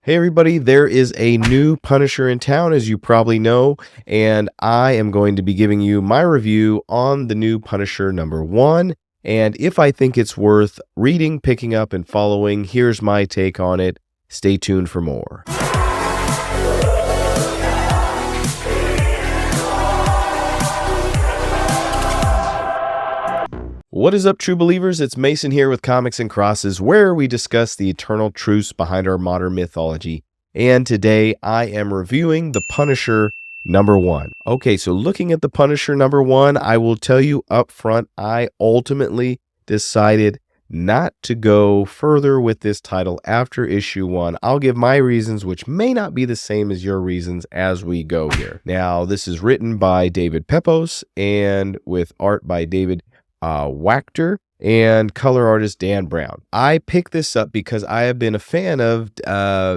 Hey everybody, there is a new Punisher in town, as you probably know, and I am going to be giving you my review on the new Punisher #1. And if I think it's worth reading, picking up, and following, here's my take on it. Stay tuned for more. What is up, true believers? It's Mason here with Comics and Crosses, where we discuss the eternal truths behind our modern mythology. And today I am reviewing the Punisher #1. Okay, so looking at the Punisher #1, I will tell you up front, I ultimately decided not to go further with this title after issue 1. I'll give my reasons, which may not be the same as your reasons as we go here. Now, this is written by David Pepose and with art by David Wachter and color artist Dan Brown. I picked this up because I have been a fan of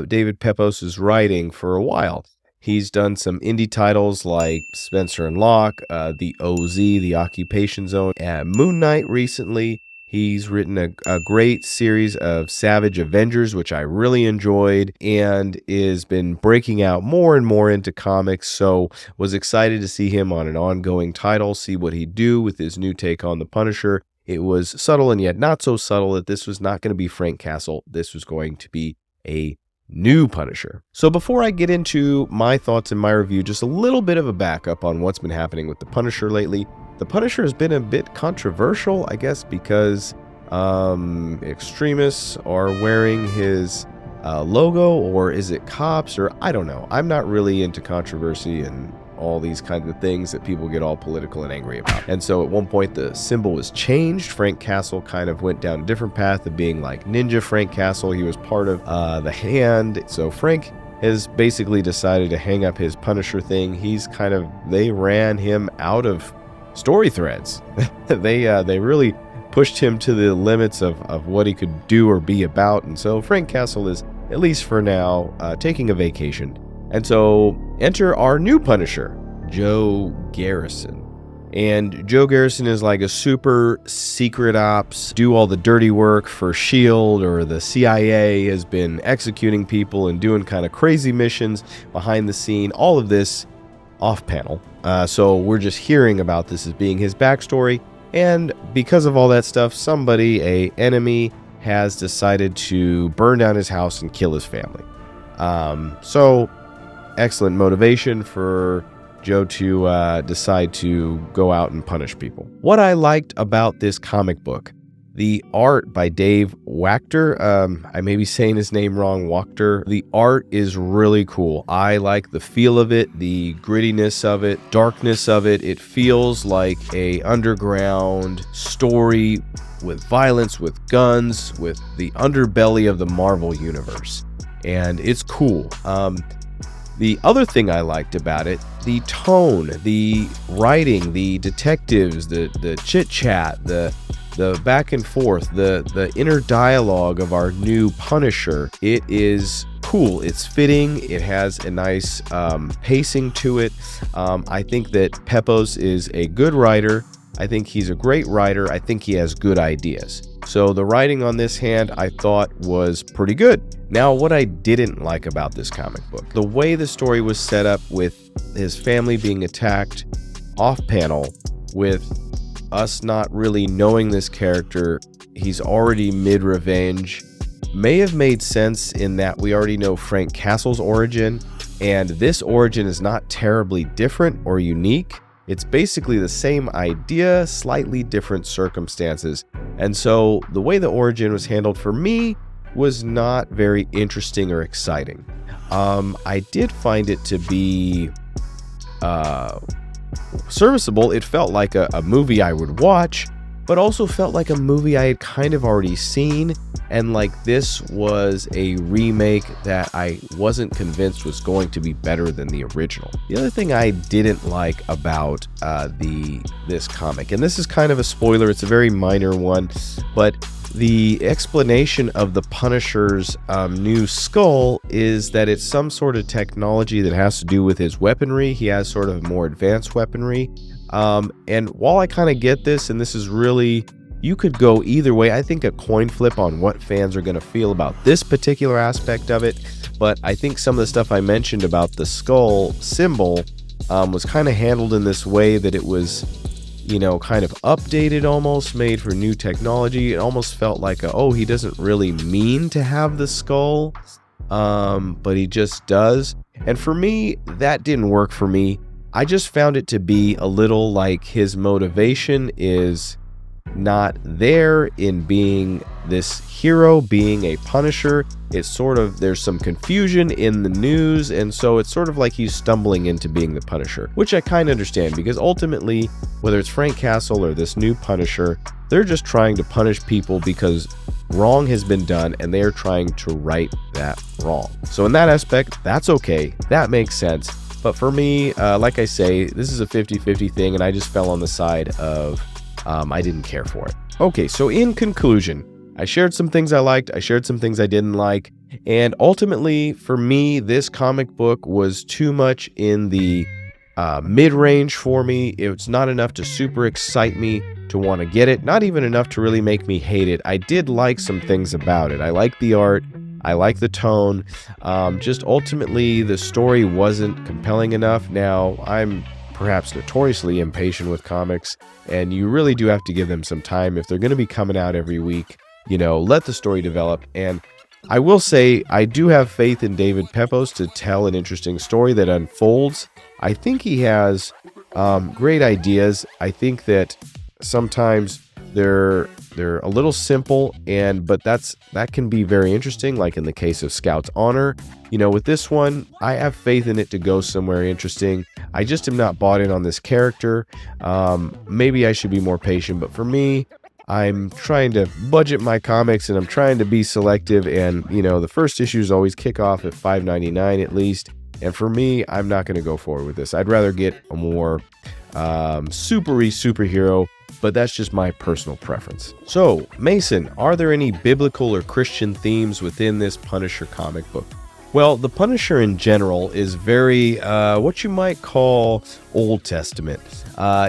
David Pepose's writing for a while. He's done some indie titles like Spencer and Locke, the OZ, the Occupation Zone, and Moon Knight recently. He's written a great series of Savage Avengers, which I really enjoyed, and has been breaking out more and more into comics, so was excited to see him on an ongoing title, see what he'd do with his new take on the Punisher. It was subtle and yet not so subtle that this was not going to be Frank Castle. This was going to be a new Punisher. So before I get into my thoughts and my review, just a little bit of a backup on what's been happening with the Punisher lately. The Punisher has been a bit controversial, I guess, because extremists are wearing his logo, or is it cops, or I don't know. I'm not really into controversy and all these kinds of things that people get all political and angry about. And so at one point the symbol was changed. Frank Castle kind of went down a different path of being like Ninja Frank Castle. He was part of the Hand. So Frank has basically decided to hang up his Punisher thing. They ran him out of story threads. They really pushed him to the limits of what he could do or be about, and so Frank Castle is, at least for now, taking a vacation. And so enter our new Punisher, Joe Garrison. And Joe Garrison is like a super secret ops, do all the dirty work for S.H.I.E.L.D. or the CIA, has been executing people and doing kind of crazy missions behind the scene, all of this off panel. So we're just hearing about this as being his backstory, and because of all that stuff, an enemy, has decided to burn down his house and kill his family. So excellent motivation for Joe to decide to go out and punish people. What I liked about this comic book, the art by Dave Wachter, I may be saying his name wrong, Wachter. The art is really cool. I like the feel of it, the grittiness of it, darkness of it. It feels like a underground story with violence, with guns, with the underbelly of the Marvel universe. And it's cool. The other thing I liked about it, the tone, the writing, the detectives, the chit-chat, the back and forth, the inner dialogue of our new Punisher. It is cool. It's fitting. It has a nice pacing to it. I think that Pepose is a good writer. I think he's a great writer. I think he has good ideas. So the writing on this hand, I thought, was pretty good. Now, what I didn't like about this comic book, the way the story was set up with his family being attacked off panel, with us not really knowing this character, he's already mid-revenge, may have made sense in that we already know Frank Castle's origin, and this origin is not terribly different or unique. It's basically the same idea, slightly different circumstances. And so the way the origin was handled for me was not very interesting or exciting. I did find it to be serviceable. It felt like a movie I would watch, but also felt like a movie I had kind of already seen, and like this was a remake that I wasn't convinced was going to be better than the original. The other thing I didn't like about this comic, and this is kind of a spoiler, it's a very minor one, but the explanation of the Punisher's new skull is that it's some sort of technology that has to do with his weaponry. He has sort of more advanced weaponry. And while I kind of get this, and this is really you could go either way. I think a coin flip on what fans are going to feel about this particular aspect of it. But I think some of the stuff I mentioned about the skull symbol was kind of handled in this way that it was, you know, kind of updated, almost made for new technology. It almost felt like, he doesn't really mean to have the skull, but he just does. And for me, that didn't work for me. I just found it to be a little like his motivation is not there in being this hero, being a Punisher. It's sort of, there's some confusion in the news, and so it's sort of like he's stumbling into being the Punisher, which I kind of understand, because ultimately, whether it's Frank Castle or this new Punisher, they're just trying to punish people because wrong has been done, and they're trying to right that wrong. So in that aspect, that's okay. That makes sense. But for me, like I say, this is a 50-50 thing, and I just fell on the side of I didn't care for it. Okay, so in conclusion, I shared some things I liked, I shared some things I didn't like, and ultimately, for me, this comic book was too much in the mid-range for me. It's not enough to super excite me to want to get it, not even enough to really make me hate it. I did like some things about it. I like the art, I like the tone, just ultimately the story wasn't compelling enough. Now, I'm perhaps notoriously impatient with comics, and you really do have to give them some time. If they're going to be coming out every week, you know, let the story develop. And I will say, I do have faith in David Pepose to tell an interesting story that unfolds. I think he has great ideas. I think that sometimes they're a little simple, but that can be very interesting, like in the case of Scout's Honor. You know, with this one, I have faith in it to go somewhere interesting. I just am not bought in on this character. Maybe I should be more patient, but for me, I'm trying to budget my comics, and I'm trying to be selective, and, you know, the first issues always kick off at $5.99 at least, and for me, I'm not going to go forward with this. I'd rather get a more superhero, but that's just my personal preference. So, Mason, are there any biblical or Christian themes within this Punisher comic book? Well, the Punisher in general is very, what you might call Old Testament.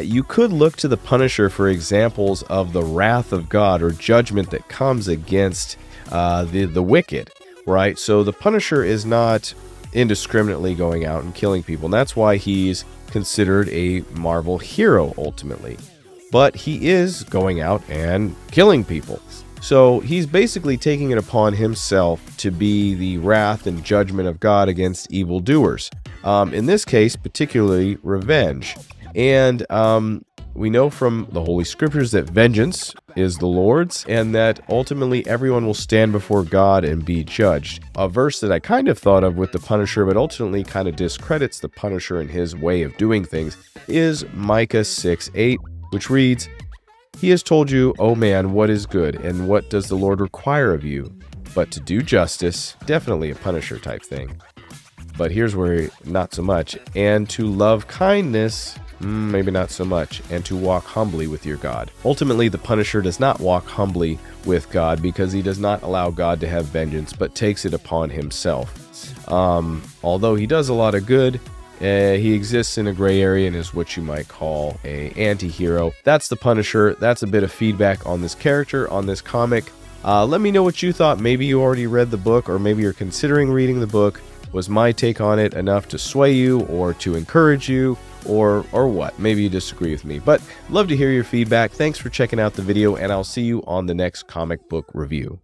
You could look to the Punisher for examples of the wrath of God or judgment that comes against the wicked, right? So the Punisher is not indiscriminately going out and killing people, and that's why he's considered a Marvel hero ultimately. But he is going out and killing people. So he's basically taking it upon himself to be the wrath and judgment of God against evildoers. In this case, particularly revenge. And we know from the Holy Scriptures that vengeance is the Lord's, and that ultimately everyone will stand before God and be judged. A verse that I kind of thought of with the Punisher, but ultimately kind of discredits the Punisher and his way of doing things, is Micah 6:8, which reads, "He has told you, O man, what is good, and what does the Lord require of you? But to do justice," definitely a Punisher type thing. But here's where not so much. "And to love kindness," maybe not so much. "And to walk humbly with your God." Ultimately, the Punisher does not walk humbly with God because he does not allow God to have vengeance, but takes it upon himself. Although he does a lot of good, he exists in a gray area and is what you might call an anti-hero. That's the Punisher. That's a bit of feedback on this character, on this comic. Let me know what you thought. Maybe you already read the book, or maybe you're considering reading the book. Was my take on it enough to sway you or to encourage you, or what? Maybe you disagree with me, but love to hear your feedback. Thanks for checking out the video, and I'll see you on the next comic book review.